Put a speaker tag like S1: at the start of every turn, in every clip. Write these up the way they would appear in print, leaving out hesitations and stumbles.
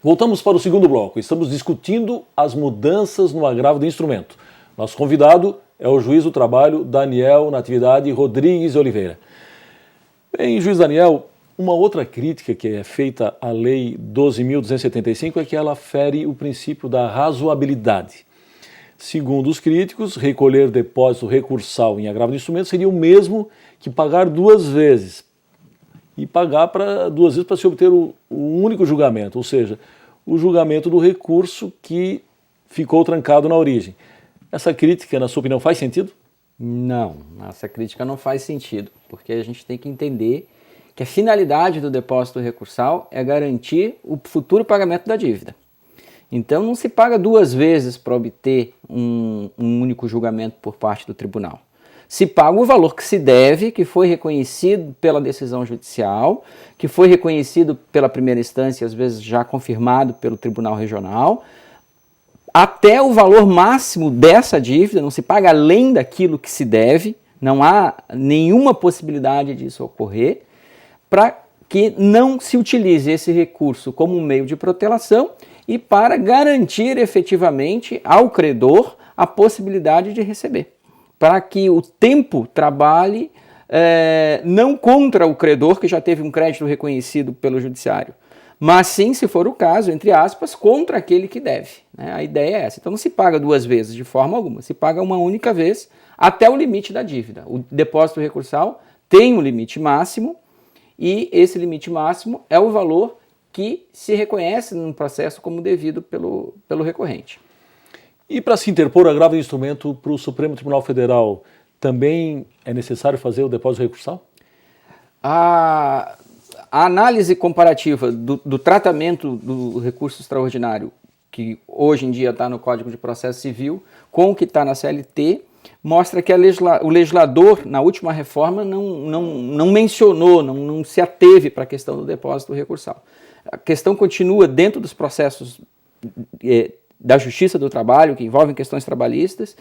S1: Voltamos para o segundo bloco. Estamos discutindo as mudanças no agravo do instrumento. Nosso convidado é o juiz do trabalho Daniel Natividade Rodrigues de Oliveira. Bem, juiz Daniel, uma outra crítica que é feita à Lei 12.275 é que ela fere o princípio da razoabilidade. Segundo os críticos, recolher depósito recursal em agravo de instrumento seria o mesmo que pagar duas vezes. E pagar duas vezes para se obter o único julgamento, ou seja, o julgamento do recurso que ficou trancado na origem. Essa crítica, na sua opinião, faz sentido?
S2: Não, essa crítica não faz sentido, porque a gente tem que entender que a finalidade do depósito recursal é garantir o futuro pagamento da dívida. Então não se paga duas vezes para obter um único julgamento por parte do tribunal. Se paga o valor que se deve, que foi reconhecido pela decisão judicial, que foi reconhecido pela primeira instância, às vezes já confirmado pelo tribunal regional, até o valor máximo dessa dívida, não se paga além daquilo que se deve, não há nenhuma possibilidade disso ocorrer, para que não se utilize esse recurso como um meio de protelação e para garantir efetivamente ao credor a possibilidade de receber, para que o tempo trabalhe não contra o credor que já teve um crédito reconhecido pelo judiciário, mas sim, se for o caso, entre aspas, contra aquele que deve. Né? A ideia é essa. Então não se paga duas vezes de forma alguma, se paga uma única vez até o limite da dívida. O depósito recursal tem um limite máximo e esse limite máximo é o valor que se reconhece no processo como devido pelo recorrente.
S1: E para se interpor o agravo de instrumento para o Supremo Tribunal Federal, também é necessário fazer o depósito recursal?
S2: A análise comparativa do tratamento do recurso extraordinário, que hoje em dia está no Código de Processo Civil, com o que está na CLT, mostra que o legislador, na última reforma, não mencionou, não se ateve para a questão do depósito recursal. A questão continua dentro dos processos da Justiça do Trabalho, que envolvem questões trabalhistas,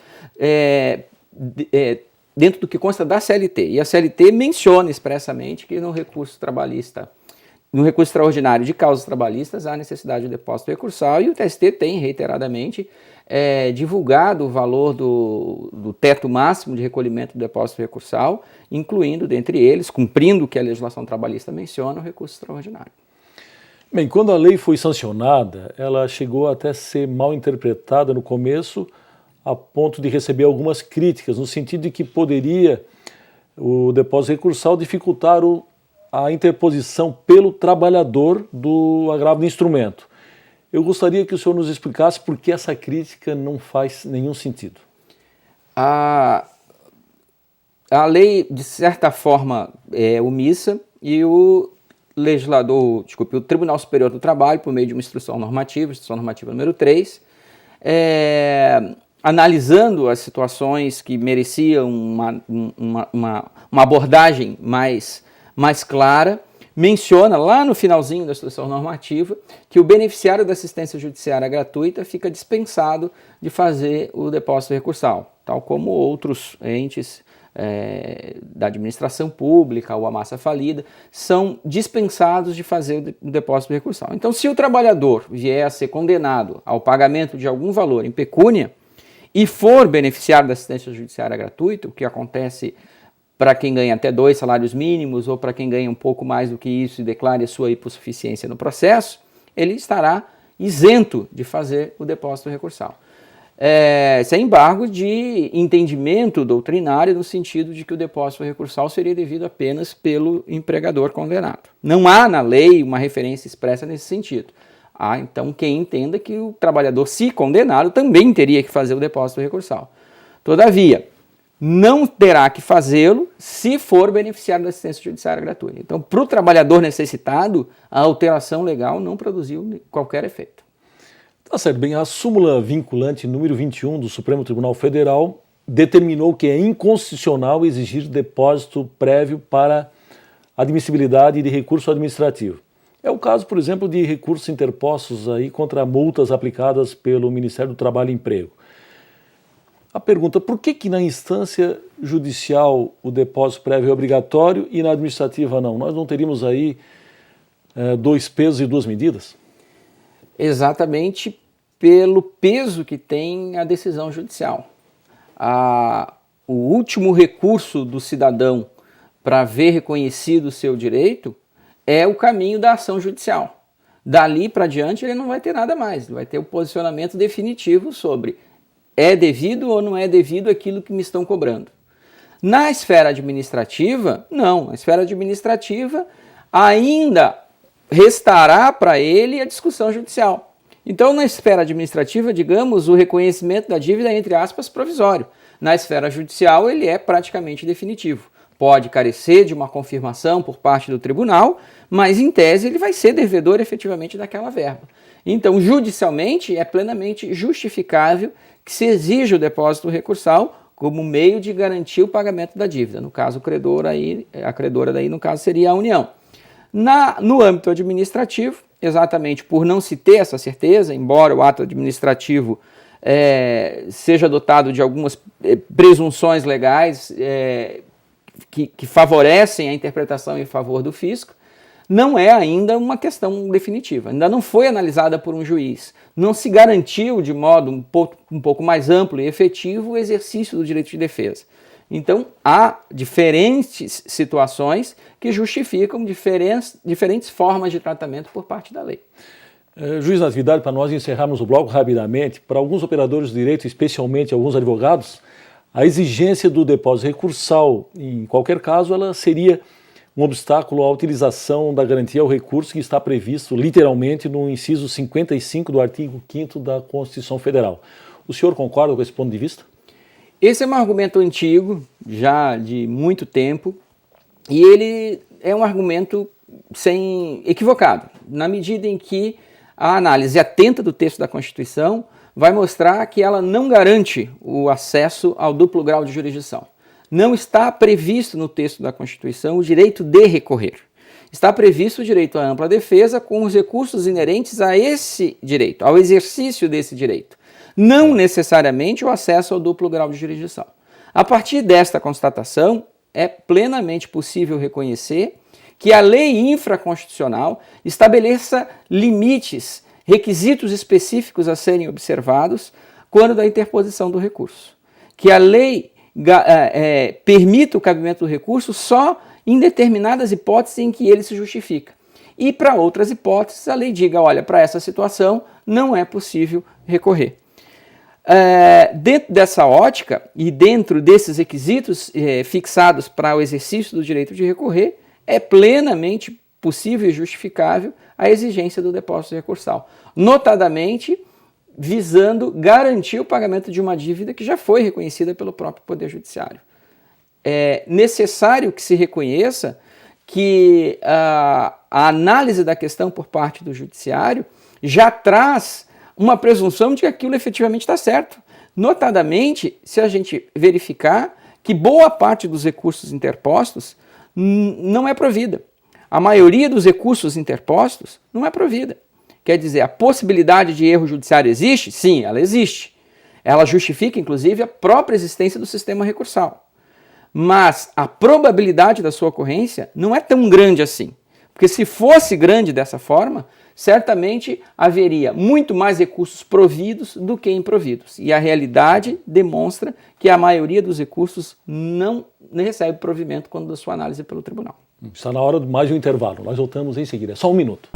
S2: dentro do que consta da CLT. E a CLT menciona expressamente que no recurso trabalhista, no recurso extraordinário de causas trabalhistas, há necessidade de depósito recursal e o TST tem reiteradamente divulgado o valor do teto máximo de recolhimento do depósito recursal, incluindo, dentre eles, cumprindo o que a legislação trabalhista menciona, o recurso extraordinário.
S1: Bem, quando a lei foi sancionada, ela chegou até ser mal interpretada no começo, a ponto de receber algumas críticas, no sentido de que poderia o depósito recursal dificultar a interposição pelo trabalhador do agravo de instrumento. Eu gostaria que o senhor nos explicasse por que essa crítica não faz nenhum sentido.
S2: A lei, de certa forma, é omissa e o Tribunal Superior do Trabalho, por meio de uma instrução normativa número 3, analisando as situações que mereciam uma abordagem mais clara, menciona lá no finalzinho da instrução normativa que o beneficiário da assistência judiciária gratuita fica dispensado de fazer o depósito recursal, tal como outros entes da administração pública ou a massa falida, são dispensados de fazer o depósito recursal. Então, se o trabalhador vier a ser condenado ao pagamento de algum valor em pecúnia e for beneficiário da assistência judiciária gratuita, o que acontece para quem ganha até 2 salários mínimos ou para quem ganha um pouco mais do que isso e declare a sua hipossuficiência no processo, ele estará isento de fazer o depósito recursal. Sem embargo de entendimento doutrinário no sentido de que o depósito recursal seria devido apenas pelo empregador condenado. Não há na lei uma referência expressa nesse sentido. Há então quem entenda que o trabalhador, se condenado, também teria que fazer o depósito recursal. Todavia, não terá que fazê-lo se for beneficiário da assistência judiciária gratuita. Então, para o trabalhador necessitado, a alteração legal não produziu qualquer efeito.
S1: Tá certo, bem, a súmula vinculante número 21 do Supremo Tribunal Federal determinou que é inconstitucional exigir depósito prévio para admissibilidade de recurso administrativo. É o caso, por exemplo, de recursos interpostos aí contra multas aplicadas pelo Ministério do Trabalho e Emprego. A pergunta, por que na instância judicial o depósito prévio é obrigatório e na administrativa não? Nós não teríamos aí 2 pesos e 2 medidas?
S2: Exatamente pelo peso que tem a decisão judicial. O último recurso do cidadão para ver reconhecido o seu direito é o caminho da ação judicial. Dali para diante ele não vai ter nada mais, ele vai ter o posicionamento definitivo sobre é devido ou não é devido aquilo que me estão cobrando. Na esfera administrativa, não. Na esfera administrativa ainda restará para ele a discussão judicial. Então, na esfera administrativa, digamos, o reconhecimento da dívida é, entre aspas, provisório. Na esfera judicial, ele é praticamente definitivo. Pode carecer de uma confirmação por parte do tribunal, mas, em tese, ele vai ser devedor efetivamente daquela verba. Então, judicialmente, é plenamente justificável que se exija o depósito recursal como meio de garantir o pagamento da dívida. No caso, a credora daí, no caso, seria a União. No âmbito administrativo, exatamente por não se ter essa certeza, embora o ato administrativo seja dotado de algumas presunções legais que favorecem a interpretação em favor do fisco, não é ainda uma questão definitiva, ainda não foi analisada por um juiz, não se garantiu de modo um pouco mais amplo e efetivo o exercício do direito de defesa. Então, há diferentes situações que justificam diferentes formas de tratamento por parte da lei.
S1: Juiz Natividade, para nós encerrarmos o bloco rapidamente, para alguns operadores de direito, especialmente alguns advogados, a exigência do depósito recursal, em qualquer caso, ela seria um obstáculo à utilização da garantia ao recurso que está previsto literalmente no inciso 55 do artigo 5º da Constituição Federal. O senhor concorda com esse ponto de vista?
S2: Esse é um argumento antigo, já de muito tempo, e ele é um argumento equivocado, na medida em que a análise atenta do texto da Constituição vai mostrar que ela não garante o acesso ao duplo grau de jurisdição. Não está previsto no texto da Constituição o direito de recorrer. Está previsto o direito à ampla defesa com os recursos inerentes a esse direito, ao exercício desse direito. Não necessariamente o acesso ao duplo grau de jurisdição. A partir desta constatação, é plenamente possível reconhecer que a lei infraconstitucional estabeleça limites, requisitos específicos a serem observados quando da interposição do recurso. Que a lei permita o cabimento do recurso só em determinadas hipóteses em que ele se justifica. E para outras hipóteses, a lei diga, olha, para essa situação não é possível recorrer. Dentro dessa ótica e dentro desses requisitos fixados para o exercício do direito de recorrer, é plenamente possível e justificável a exigência do depósito recursal, notadamente visando garantir o pagamento de uma dívida que já foi reconhecida pelo próprio Poder Judiciário. É necessário que se reconheça que a análise da questão por parte do Judiciário já traz uma presunção de que aquilo efetivamente está certo. Notadamente, se a gente verificar que boa parte dos recursos interpostos não é provida. A maioria dos recursos interpostos não é provida. Quer dizer, a possibilidade de erro judiciário existe? Sim, ela existe. Ela justifica, inclusive, a própria existência do sistema recursal. Mas a probabilidade da sua ocorrência não é tão grande assim. Porque se fosse grande dessa forma, certamente haveria muito mais recursos providos do que improvidos. E a realidade demonstra que a maioria dos recursos não recebe provimento quando da sua análise pelo tribunal.
S1: Está na hora de mais um intervalo. Nós voltamos em seguida. É só um minuto.